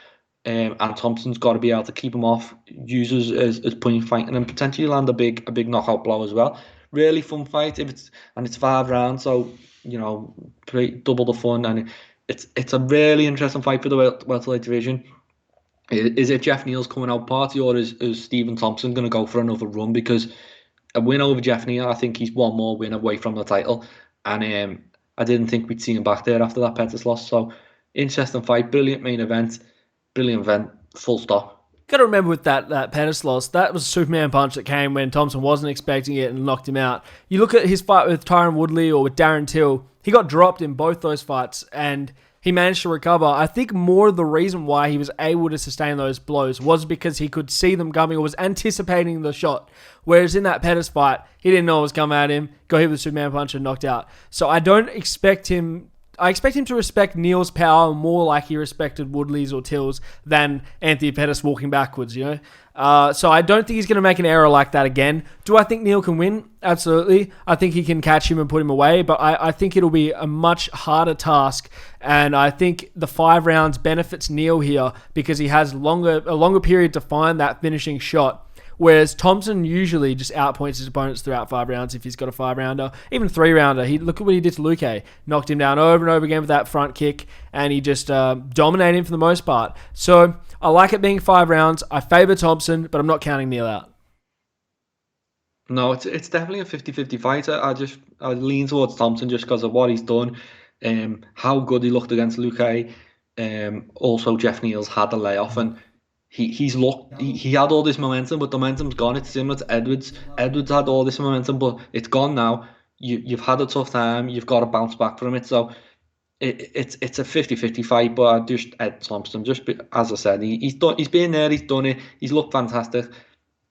And Thompson's got to be able to keep him off, use as point fighting, and potentially land a big knockout blow as well. Really fun fight it's 5 rounds, so double the fun, and it's a really interesting fight for the welterweight division. Is it Geoff Neal's coming out party, or is Stephen Thompson going to go for another run? Because a win over Geoff Neal, I think he's one more win away from the title, and I didn't think we'd see him back there after that Pettis loss. So interesting fight, brilliant main event. Brilliant event, full stop. Got to remember with that Pettis loss, that was a Superman punch that came when Thompson wasn't expecting it and knocked him out. You look at his fight with Tyron Woodley or with Darren Till, he got dropped in both those fights and he managed to recover. I think more of the reason why he was able to sustain those blows was because he could see them coming or was anticipating the shot. Whereas in that Pettis fight, he didn't know it was coming at him, got hit with a Superman punch and knocked out. So I expect him to respect Neal's power more like he respected Woodley's or Till's than Anthony Pettis walking backwards, So I don't think he's going to make an error like that again. Do I think Neal can win? Absolutely. I think he can catch him and put him away, but I think it'll be a much harder task, and I think the 5 rounds benefits Neal here because he has a longer period to find that finishing shot. Whereas Thompson usually just outpoints his opponents throughout 5 rounds if he's got a 5-rounder. Even 3-rounder. Look at what he did to Luque. Knocked him down over and over again with that front kick, and he just dominated him for the most part. So I like it being 5 rounds. I favour Thompson, but I'm not counting Neal out. No, it's definitely a 50-50 fight. I lean towards Thompson just because of what he's done, how good he looked against Luque. Also, Geoff Neal's had a layoff, and he had all this momentum, but the momentum's gone. It's similar to Edwards. Edwards had all this momentum, but it's gone now. You've had a tough time. You've got to bounce back from it. So it's a 50-50 fight, but I just Ed Thompson, as I said, he's been there, he's done it, he's looked fantastic,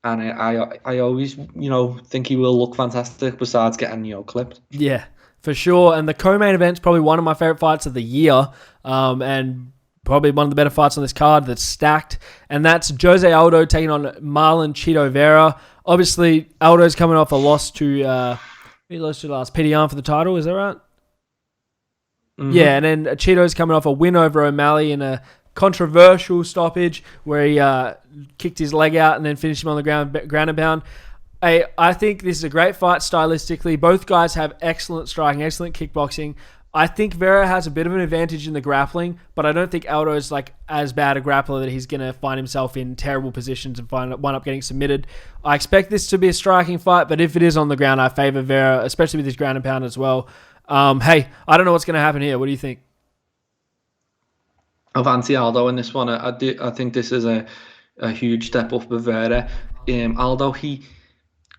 and I always think he will look fantastic besides getting clipped. Yeah, for sure. And the co-main event's probably one of my favorite fights of the year, and probably one of the better fights on this card that's stacked, and that's Jose Aldo taking on Marlon Cheeto Vera. Obviously, Aldo's coming off a loss to he lost to last Petty for the title, is that right? Mm-hmm. Yeah, and then Cheeto's coming off a win over O'Malley in a controversial stoppage where he kicked his leg out and then finished him on the ground and pound. I think this is a great fight stylistically. Both guys have excellent striking, excellent kickboxing. I think Vera has a bit of an advantage in the grappling, but I don't think Aldo is as bad a grappler that he's going to find himself in terrible positions and wind up getting submitted. I expect this to be a striking fight, but if it is on the ground, I favour Vera, especially with his ground and pound as well. Hey, I don't know what's going to happen here. What do you think? I fancy Aldo in this one. I think this is a huge step up for Vera. Aldo,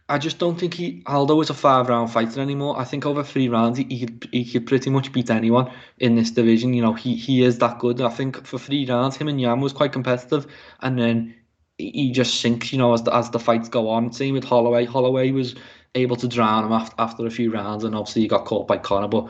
I just don't think Aldo is a 5-round fighter anymore. I think over 3 rounds he could pretty much beat anyone in this division. He is that good. I think for 3 rounds him and Yam was quite competitive, and then he just sinks. As the fights go on. Same with Holloway. Holloway was able to drown him after a few rounds, and obviously he got caught by Conor. But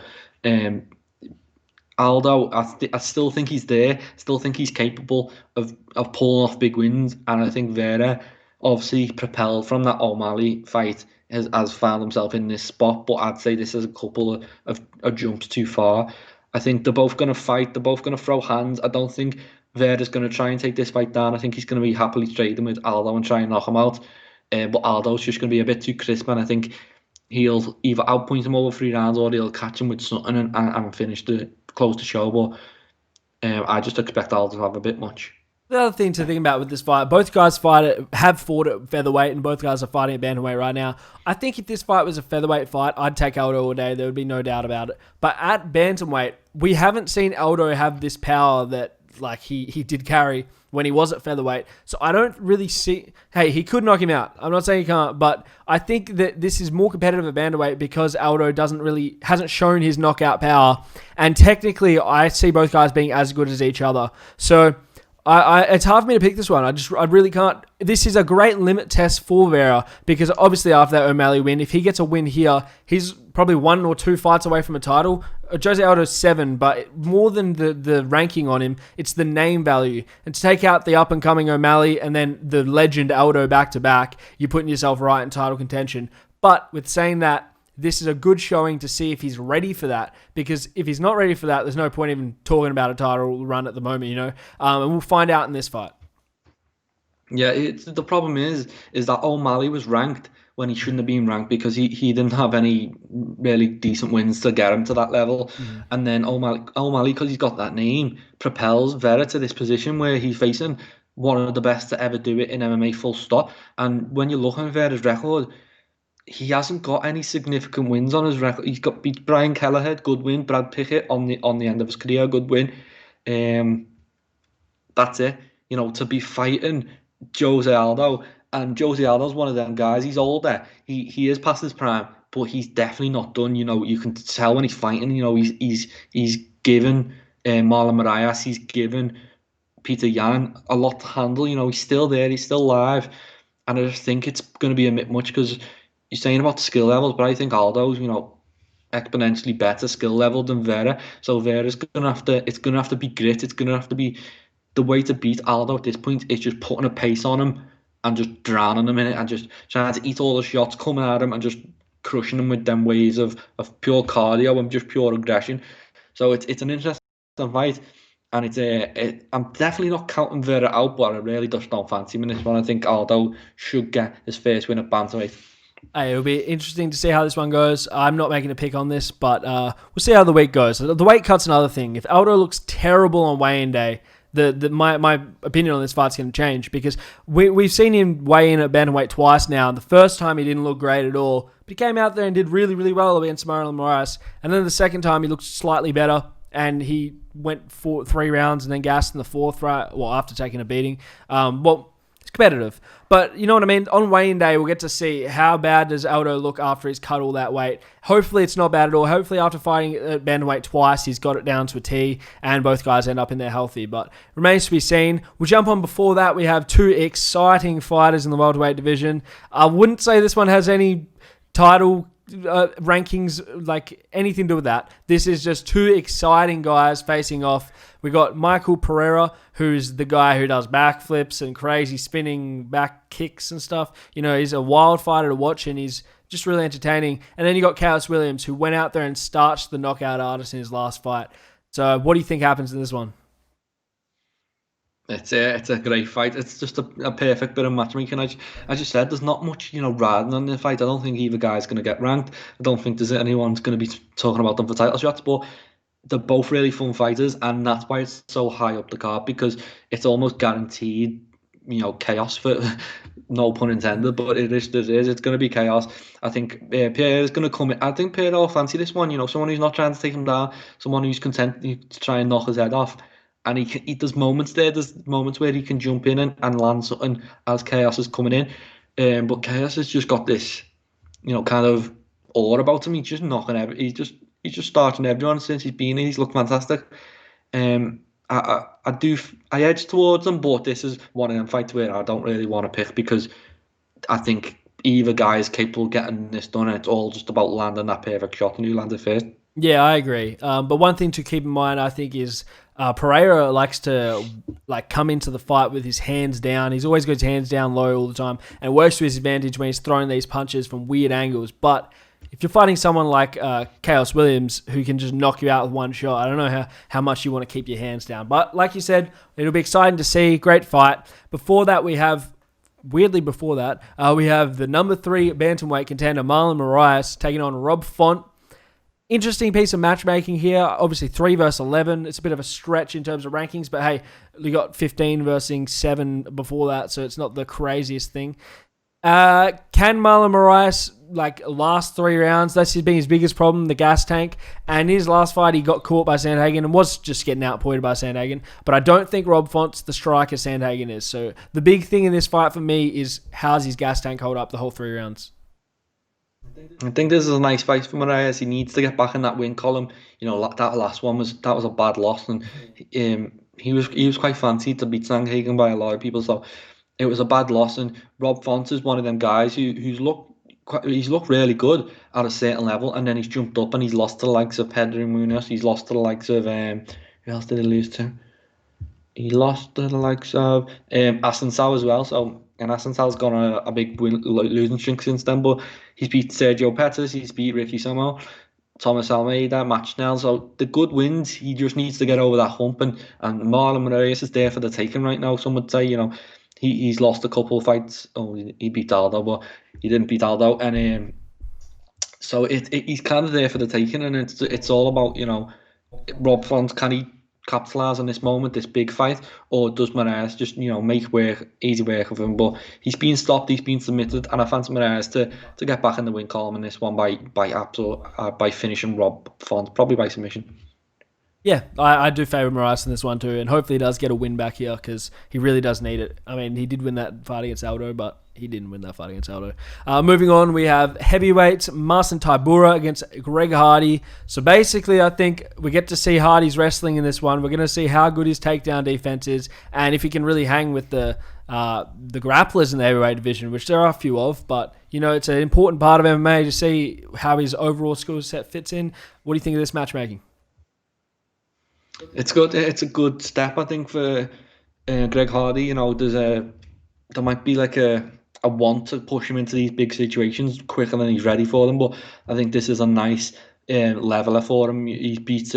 Aldo, I still think he's there. Still think he's capable of pulling off big wins, and I think Vera, obviously propelled from that O'Malley fight, has found himself in this spot, but I'd say this is a couple of jumps too far. I think they're both going to fight, they're both going to throw hands. I don't think Vera's going to try and take this fight down. I think he's going to be happily trading with Aldo and try and knock him out. But Aldo's just going to be a bit too crisp, and I think he'll either outpoint him over 3 rounds or he'll catch him with something and close the show. But I just expect Aldo to have a bit much. The other thing to think about with this fight, both guys have fought at featherweight, and both guys are fighting at bantamweight right now. I think if this fight was a featherweight fight, I'd take Aldo all day. There would be no doubt about it. But at bantamweight, we haven't seen Aldo have this power that like he did carry when he was at featherweight. So I don't really see... Hey, he could knock him out. I'm not saying he can't, but I think that this is more competitive at bantamweight because Aldo hasn't shown his knockout power. And technically, I see both guys being as good as each other. So... it's hard for me to pick this one. I really can't. This is a great limit test for Vera because obviously after that O'Malley win, if he gets a win here, he's probably 1 or 2 fights away from a title. Jose Aldo's 7, but more than the ranking on him, it's the name value. And to take out the up-and-coming O'Malley and then the legend Aldo back-to-back, you're putting yourself right in title contention. But with saying that, this is a good showing to see if he's ready for that. Because if he's not ready for that, there's no point even talking about a title run at the moment, and we'll find out in this fight. Yeah, the problem is that O'Malley was ranked when he shouldn't have been ranked because he didn't have any really decent wins to get him to that level. Mm-hmm. And then O'Malley, because he's got that name, propels Vera to this position where he's facing one of the best to ever do it in MMA full stop. And when you look at Vera's record, he hasn't got any significant wins on his record. He's got beat Brian Kelleher, good win. Brad Pickett on the end of his career, good win. That's it. To be fighting Jose Aldo, and Jose Aldo's one of them guys. He's older. He is past his prime, but he's definitely not done. You can tell when he's fighting. He's given Marlon Morris, he's given Peter Yan a lot to handle. He's still there. He's still live, and I just think it's going to be a bit much because. You're saying about skill levels, but I think Aldo's, exponentially better skill level than Vera. So Vera's gonna have to be grit. It's gonna have to be the way to beat Aldo at this point is just putting a pace on him and just drowning him in it and just trying to eat all the shots coming at him and just crushing him with them waves of pure cardio and just pure aggression. So it's an interesting fight. And I'm definitely not counting Vera out, but I really just don't fancy him in this one. I think Aldo should get his first win at bantamweight. Hey, it'll be interesting to see how this one goes. I'm not making a pick on this, but we'll see how the week goes. The weight cut's another thing. If Aldo looks terrible on weigh-in day, my opinion on this fight's going to change because we've seen him weigh in at bantamweight twice now. The first time he didn't look great at all, but he came out there and did really, really well against Marlon Morris. And then the second time he looked slightly better and he went for 3 rounds and then gassed in the 4th round, after taking a beating. It's competitive. But you know what I mean? On weigh-in day, we'll get to see how bad does Aldo look after he's cut all that weight. Hopefully it's not bad at all. Hopefully after fighting at bantamweight twice, he's got it down to a T and both guys end up in there healthy. But remains to be seen. We'll jump on before that. We have 2 exciting fighters in the welterweight division. I wouldn't say this one has any title rankings, like anything to do with that. This is just 2 exciting guys facing off. We got Michael Pereira, who's the guy who does backflips and crazy spinning back kicks and stuff. He's a wild fighter to watch and he's just really entertaining. And then you got Chaos Williams, who went out there and starched the knockout artist in his last fight. So what do you think happens in this one? It's a great fight. It's just a perfect bit of matchmaking. As you said, there's not much riding on the fight. I don't think either guy's going to get ranked. I don't think there's anyone's going to be talking about them for title shots. But they're both really fun fighters, and that's why it's so high up the card because it's almost guaranteed, chaos for no pun intended. But it is. It's going to be chaos. I think Pierre is going to come in. I think Pierre will fancy this one. Someone who's not trying to take him down, someone who's content to try and knock his head off. And he does moments there. There's moments where he can jump in and land something as Chaos is coming in. But Chaos has just got this, kind of aura about him. He's just knocking he's just starting everyone since he's been in. He's looked fantastic. I edge towards him, but this is one of them fights where I don't really want to pick because I think either guy is capable of getting this done. And it's all just about landing that perfect shot, and who landed first. Yeah, I agree. But one thing to keep in mind, I think, is Pereira likes to come into the fight with his hands down. He's always got his hands down low all the time and works to his advantage when he's throwing these punches from weird angles. But if you're fighting someone like Chaos Williams who can just knock you out with one shot, I don't know how much you want to keep your hands down. But like you said, it'll be exciting to see. Great fight. Before that, we have the number 3 bantamweight contender Marlon Morris taking on Rob Font. Interesting piece of matchmaking here. Obviously, 3 versus 11. It's a bit of a stretch in terms of rankings, but hey, we got 15 versus 7 before that, so it's not the craziest thing. Can Marlon Morris last 3 rounds? That's been his biggest problem, the gas tank. And his last fight, he got caught by Sandhagen and was just getting outpointed by Sandhagen. But I don't think Rob Font's the striker Sandhagen is. So the big thing in this fight for me is how's his gas tank hold up the whole 3 rounds? I think this is a nice fight for Moraes. He needs to get back in that win column. That last one was a bad loss, and he was quite fancied to beat Sandhagen by a lot of people. So it was a bad loss, and Rob Font is one of them guys he's looked really good at a certain level, and then he's jumped up and he's lost to the likes of Pedro Munoz. He's lost to the likes of who else did he lose to? He lost to the likes of Assunção as well. So, and Assunção's gone on a big losing streak since then, but he's beat Sergio Pettis, he's beat Ricky Samo, Thomas Almeida, Matt Schnell. So the good wins, he just needs to get over that hump, and Marlon Morris is there for the taking right now. Some would say, he's lost a couple of fights. Oh, he beat Aldo, but he didn't beat Aldo, and so he's kind of there for the taking, and it's all about Rob Font, can he capitalise on this moment, this big fight, or does Moraes just make easy work of him? But he's been stopped, he's been submitted, and I fancy Moraes to get back in the win column in this one by finishing Rob Font, probably by submission. Yeah, I do favour Morris in this one too, and hopefully he does get a win back here because he really does need it. I mean, he did win that fight against Aldo, but he didn't win that fight against Aldo. Moving on, we have heavyweights, Marcin Tybura against Greg Hardy. So basically, I think we get to see Hardy's wrestling in this one. We're going to see how good his takedown defense is, and if he can really hang with the grapplers in the heavyweight division, which there are a few of, but it's an important part of MMA to see how his overall skill set fits in. What do you think of this matchmaking? It's good. It's a good step, I think, for Greg Hardy. There might be like a want to push him into these big situations quicker than he's ready for them, but I think this is a nice leveler for him. He beats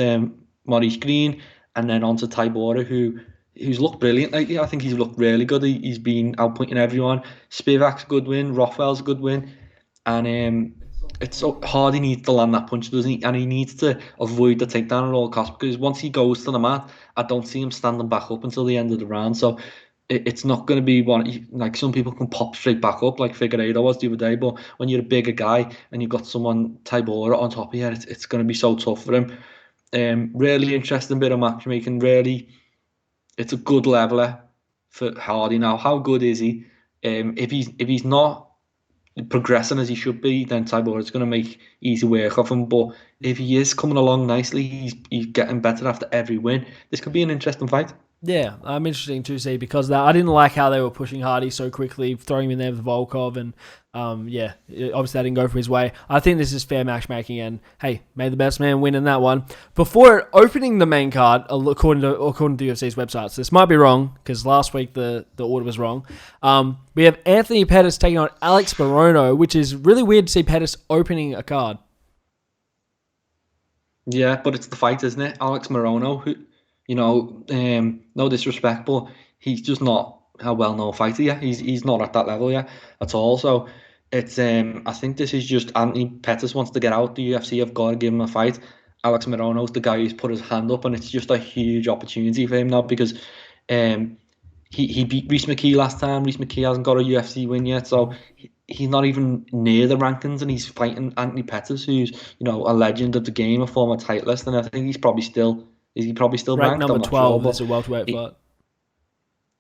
Maurice Green, and then on to Tybura, who's looked brilliant lately. I think he's looked really good. He's been outpointing everyone. Spivak's a good win. Rothwell's a good win, and it's so Hardy needs to land that punch, doesn't he? And he needs to avoid the takedown at all costs, because once he goes to the mat, I don't see him standing back up until the end of the round. So it's not going to be one like some people can pop straight back up like Figueiredo was the other day, but when you're a bigger guy and you've got someone Tybura on top of you, it's going to be so tough for him. Really interesting bit of matchmaking. Really, it's a good leveler for Hardy. Now, how good is he? If he's not progressing as he should be, then Tybura is going to make easy work of him. But if he is coming along nicely, he's getting better after every win. This could be an interesting fight. Yeah, I'm interesting to see because of that. I didn't like how they were pushing Hardy so quickly, throwing him in there with Volkov, and obviously that didn't go for his way. I think this is fair matchmaking, and hey, may the best man win in that one. Before opening the main card, according to UFC's website, so this might be wrong because last week the order was wrong. We have Anthony Pettis taking on Alex Morono, which is really weird to see Pettis opening a card. Yeah, but it's the fight, isn't it? Alex Morono, who, no disrespect, but he's just not a well-known fighter yet. He's not at that level yet at all. So it's I think this is just Anthony Pettis wants to get out. The UFC have got to give him a fight. Alex Morono's the guy who's put his hand up, and it's just a huge opportunity for him now because he beat Rhys McKee last time. Rhys McKee hasn't got a UFC win yet, so he's not even near the rankings, and he's fighting Anthony Pettis, who's a legend of the game, a former titleist, and I think he's probably still. Is he probably still ranked? Number 12. That's a welterweight fight.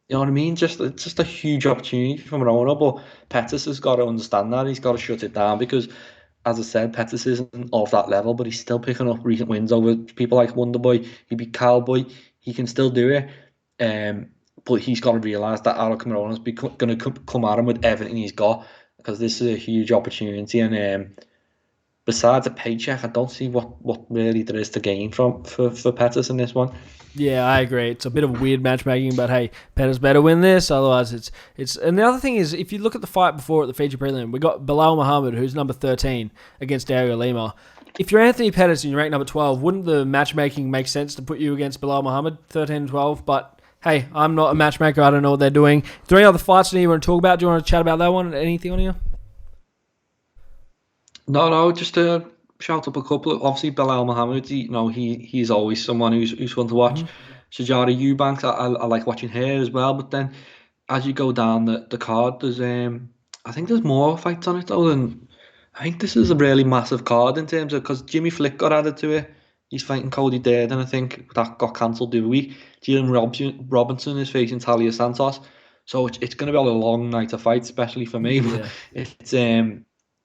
You know what I mean? It's just a huge opportunity for Morono, but Pettis has got to understand that. He's got to shut it down because, as I said, Pettis isn't of that level, but he's still picking up recent wins over people like Wonderboy. He beat Cowboy. He can still do it. But he's got to realise that Alex Morono's going to come at him with everything he's got because this is a huge opportunity, and besides a paycheck, I don't see what really there is to gain for Pettis in this one. Yeah, I agree. It's a bit of weird matchmaking, but hey, Pettis better win this. Otherwise, it's. And the other thing is, if you look at the fight before at the feature prelim, we got Bilal Muhammad, who's number 13, against Dario Lima. If you're Anthony Pettis and you're ranked number 12, wouldn't the matchmaking make sense to put you against Bilal Muhammad, 13 and 12? But hey, I'm not a matchmaker. I don't know what they're doing. Is there any other fights you want to talk about? Do you want to chat about that one? Anything on here? No, just shout up a couple. Obviously, Belal Muhammad. He's always someone who's fun to watch. Mhm. Shajara Eubanks. I like watching her as well. But then as you go down the card, there's I think there's more fights on it though. Than I think this is a really massive card in terms of because Jimmy Flick got added to it. He's fighting Cody Durden, I think that got cancelled the other week. Jalen Robinson is facing Talia Santos, so it's going to be a long night of fights, especially for me. But Yeah.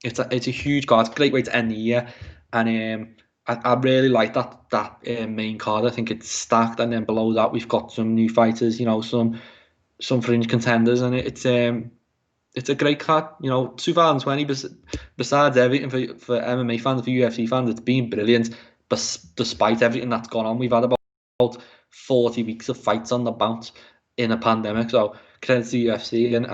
it's a huge card. It's a great way to end the year, and I really like that main card. I think it's stacked, and then below that we've got some new fighters. Some fringe contenders, and it's a great card. 2020, besides everything for MMA fans, for UFC fans, it's been brilliant. But despite everything that's gone on, we've had about 40 weeks of fights on the bounce in a pandemic. So credit to UFC and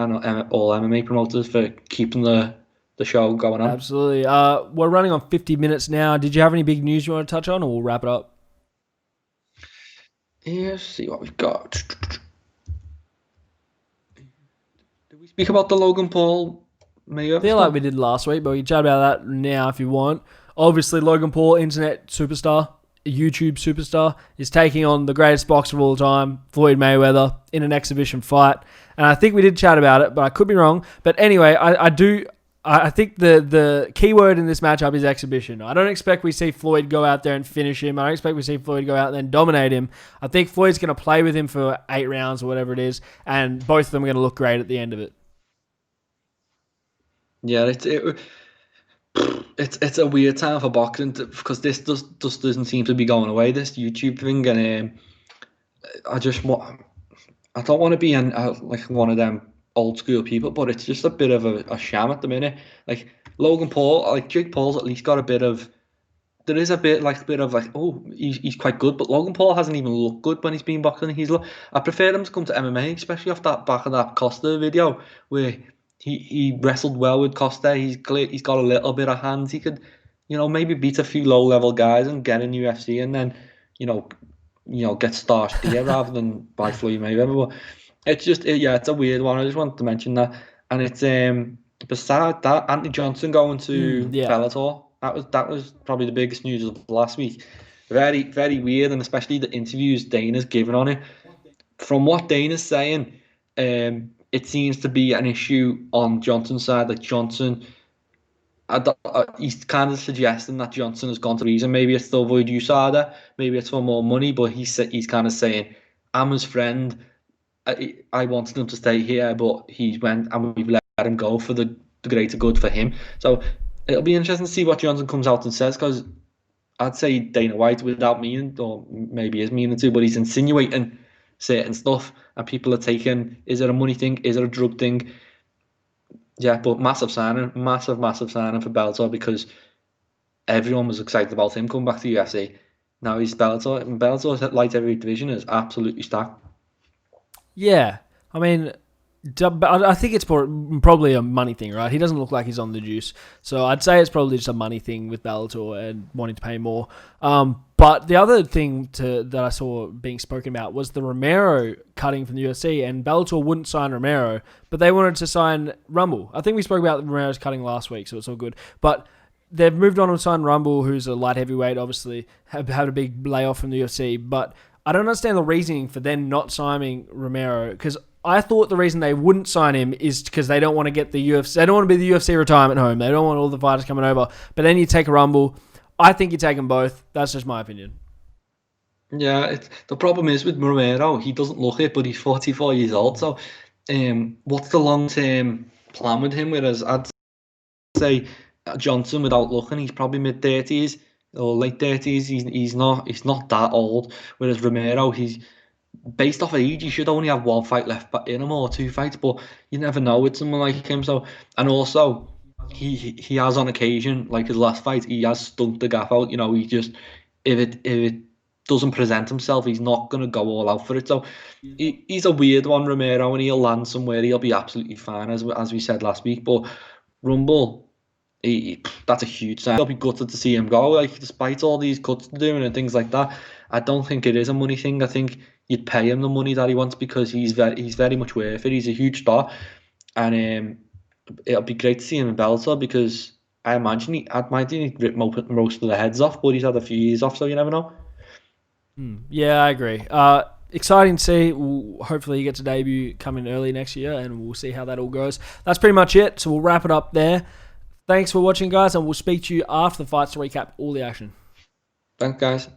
all MMA promoters for keeping the show going on. Absolutely. We're running on 50 minutes now. Did you have any big news you want to touch on, or we'll wrap it up? Yeah, see what we've got. Did we speak about the Logan Paul Mayweather Feel like stuff? we did last week, but we can chat about that now if you want. Obviously, Logan Paul, internet superstar, YouTube superstar, is taking on the greatest boxer of all time, Floyd Mayweather, in an exhibition fight. And I think we did chat about it, but I could be wrong. But anyway, I think the key word in this matchup is exhibition. I don't expect we see Floyd go out there and finish him. I don't expect we see Floyd go out there and dominate him. I think Floyd's going to play with him for 8 rounds or whatever it is, and both of them are going to look great at the end of it. Yeah, it's a weird time for boxing because this just doesn't seem to be going away. This YouTube thing, and I just want I don't want to be like one of them old school people, but it's just a bit of a sham at the minute. Like Logan Paul, like Jake Paul's at least got a bit of. There is a bit of like, oh, he's quite good, but Logan Paul hasn't even looked good when he's been boxing. I prefer him to come to MMA, especially off that back of that Costa video where he wrestled well with Costa. He's got a little bit of hands. He could, maybe beat a few low level guys and get in UFC, and then, you know, get starched here rather than by Floyd Mayweather. But it's just, yeah, it's a weird one. I just wanted to mention that, and it's beside that, Anthony Johnson going to Yeah. Bellator. That was probably the biggest news of last week. Very, very weird, and especially the interviews Dana's given on it. From what Dana's saying, it seems to be an issue on Johnson's side. Like Johnson, he's kind of suggesting that Johnson has gone to reason. Maybe it's to avoid USADA, maybe it's for more money, but he's kind of saying, I'm his friend. I wanted him to stay here, but he went and we've let him go for the greater good for him. So it'll be interesting to see what Johnson comes out and says, because I'd say Dana White, without meaning, or maybe is meaning to, but he's insinuating certain stuff, and people are taking, is it a money thing? Is it a drug thing? Yeah, but massive signing, massive signing for Bellator, because everyone was excited about him coming back to the UFC. Now he's Bellator, and Bellator's light heavyweight division is absolutely stacked. Yeah. I mean, but I think it's probably a money thing, right? He doesn't look like he's on the juice. So I'd say it's probably just a money thing with Bellator and wanting to pay more. But the other thing that I saw being spoken about was the Romero cutting from the UFC, and Bellator wouldn't sign Romero, but they wanted to sign Rumble. I think we spoke about Romero's cutting last week, so it's all good. But they've moved on and signed Rumble, who's a light heavyweight, obviously, have had a big layoff from the UFC. But I don't understand the reasoning for them not signing Romero, because I thought the reason they wouldn't sign him is because they don't want to get the UFC. They don't want to be the UFC retirement home. They don't want all the fighters coming over. But then you take a Rumble. I think you take them both. That's just my opinion. Yeah, the problem is with Moreno, he doesn't look it, but he's 44 years old. So, what's the long-term plan with him? Whereas I'd say Johnson, without looking, he's probably mid-30s or late 30s. He's not that old. Whereas Romero, he's based off age, he should only have one fight left in him or two fights. But you never know with someone like him. So, and also, he has on occasion, like his last fight, he has stunk the gaff out. He just if it doesn't present himself, he's not gonna go all out for it. So he's a weird one, Romero, and he'll land somewhere. He'll be absolutely fine, as we said last week. But Rumble, that's a huge sign. I'll be gutted to see him go. Like despite all these cuts to doing and things like that, I don't think it is a money thing. I think you'd pay him the money that he wants because he's very much worth it. He's a huge star, and it'll be great to see him in Bellator because I imagine he'd rip most of the heads off, but he's had a few years off, so you never know. Yeah, I agree. Exciting to see. Hopefully he gets a debut coming early next year, and we'll see how that all goes. That's pretty much it, so we'll wrap it up there. Thanks for watching, guys, and we'll speak to you after the fights to recap all the action. Thanks, guys.